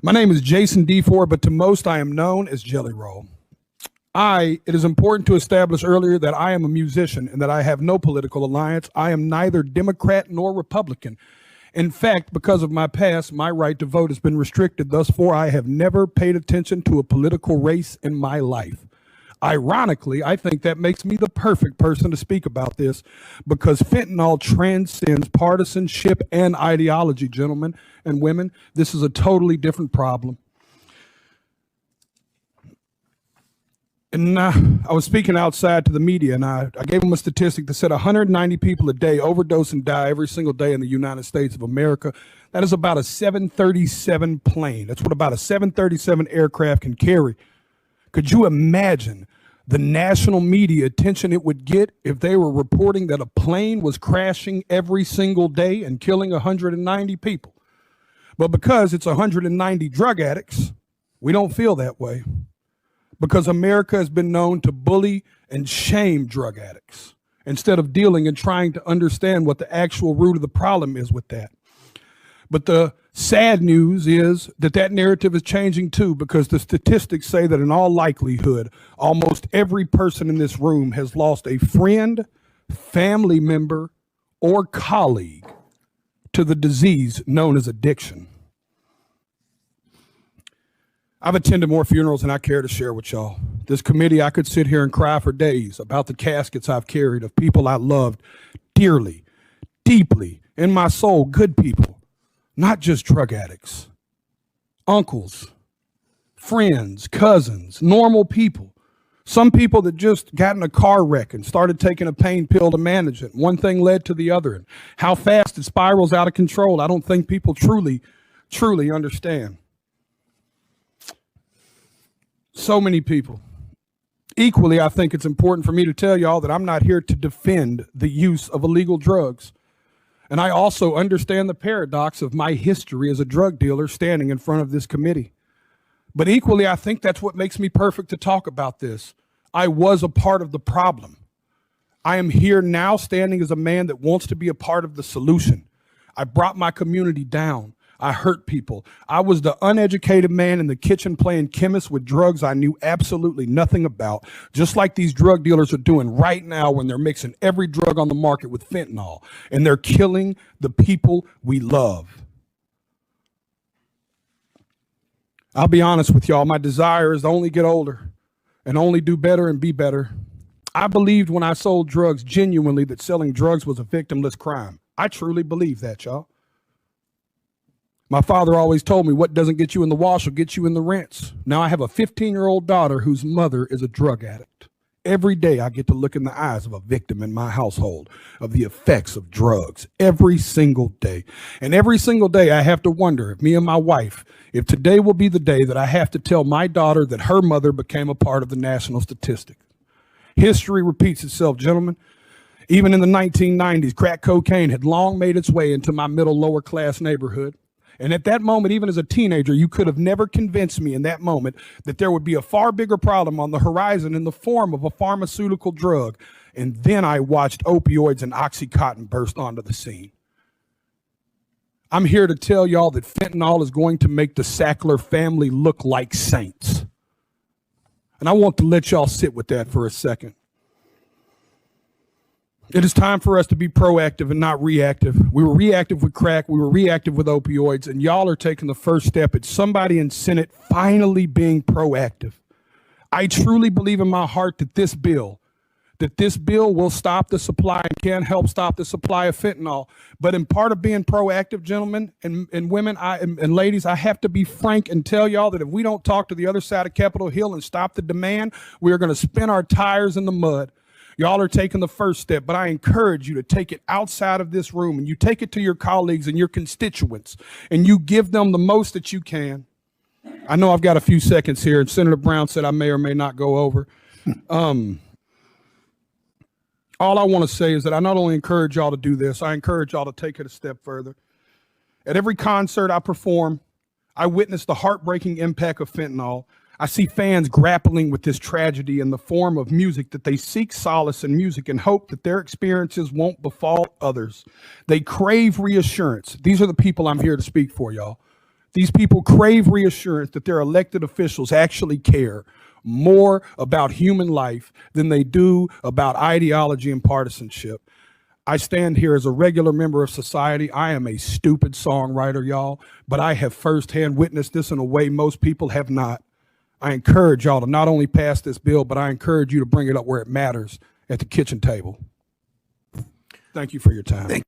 My name is Jason D4, but to most I am known as Jelly Roll. It is important to establish earlier that I am a musician and that I have no political alliance. I am neither Democrat nor Republican. In fact, because of my past, my right to vote has been restricted. Thus far, I have never paid attention to a political race in my life. Ironically, I think that makes me the perfect person to speak about this because fentanyl transcends partisanship and ideology, gentlemen and women. This is a totally different problem. And I was speaking outside to the media, and I gave them a statistic that said 190 people a day overdose and die every single day in the United States of America. That is about a 737 plane. That's what about a 737 aircraft can carry. Could you imagine the national media attention it would get if they were reporting that a plane was crashing every single day and killing 190 people? But because it's 190 drug addicts, we don't feel that way. Because America has been known to bully and shame drug addicts instead of dealing and trying to understand what the actual root of the problem is with that. But the sad news is that narrative is changing too, because the statistics say that in all likelihood, almost every person in this room has lost a friend, family member, or colleague to the disease known as addiction. I've attended more funerals than I care to share with y'all. This committee, I could sit here and cry for days about the caskets I've carried of people I loved dearly, deeply, in my soul, good people, not just drug addicts, uncles, friends, cousins, normal people. Some people that just got in a car wreck and started taking a pain pill to manage it. One thing led to the other. And how fast it spirals out of control, I don't think people truly understand. So many people. Equally, I think it's important for me to tell y'all that I'm not here to defend the use of illegal drugs. And I also understand the paradox of my history as a drug dealer standing in front of this committee. But equally, I think that's what makes me perfect to talk about this. I was a part of the problem. I am here now standing as a man that wants to be a part of the solution. I brought my community down. I hurt people. I was the uneducated man in the kitchen playing chemist with drugs I knew absolutely nothing about, just like these drug dealers are doing right now when they're mixing every drug on the market with fentanyl, and they're killing the people we love. I'll be honest with y'all, my desire is to only get older and only do better and be better. I believed when I sold drugs genuinely that selling drugs was a victimless crime. I truly believe that, y'all. My father always told me what doesn't get you in the wash will get you in the rinse. Now I have a 15-year-old daughter whose mother is a drug addict. Every day I get to look in the eyes of a victim in my household of the effects of drugs every single day. And every single day I have to wonder if me and my wife, if today will be the day that I have to tell my daughter that her mother became a part of the national statistic. History repeats itself, gentlemen. Even in the 1990s, crack cocaine had long made its way into my middle lower class neighborhood. And at that moment, even as a teenager, you could have never convinced me in that moment that there would be a far bigger problem on the horizon in the form of a pharmaceutical drug. And then I watched opioids and Oxycontin burst onto the scene. I'm here to tell y'all that fentanyl is going to make the Sackler family look like saints. And I want to let y'all sit with that for a second. It is time for us to be proactive and not reactive. We were reactive with crack. We were reactive with opioids. And y'all are taking the first step at somebody in Senate finally being proactive. I truly believe in my heart that this bill will stop the supply and can help stop the supply of fentanyl. But in part of being proactive, gentlemen and women and ladies, I have to be frank and tell y'all that if we don't talk to the other side of Capitol Hill and stop the demand, we are going to spin our tires in the mud. Y'all are taking the first step, but I encourage you to take it outside of this room and you take it to your colleagues and your constituents and you give them the most that you can. I know I've got a few seconds here, and Senator Brown said I may or may not go over. All I want to say is that I not only encourage y'all to do this, I encourage y'all to take it a step further. At every concert I perform, I witness the heartbreaking impact of fentanyl. I see fans grappling with this tragedy in the form of music that they seek solace in music and hope that their experiences won't befall others. They crave reassurance. These are the people I'm here to speak for, y'all. These people crave reassurance that their elected officials actually care more about human life than they do about ideology and partisanship. I stand here as a regular member of society. I am a stupid songwriter, y'all, but I have firsthand witnessed this in a way most people have not. I encourage y'all to not only pass this bill, but I encourage you to bring it up where it matters, at the kitchen table. Thank you for your time.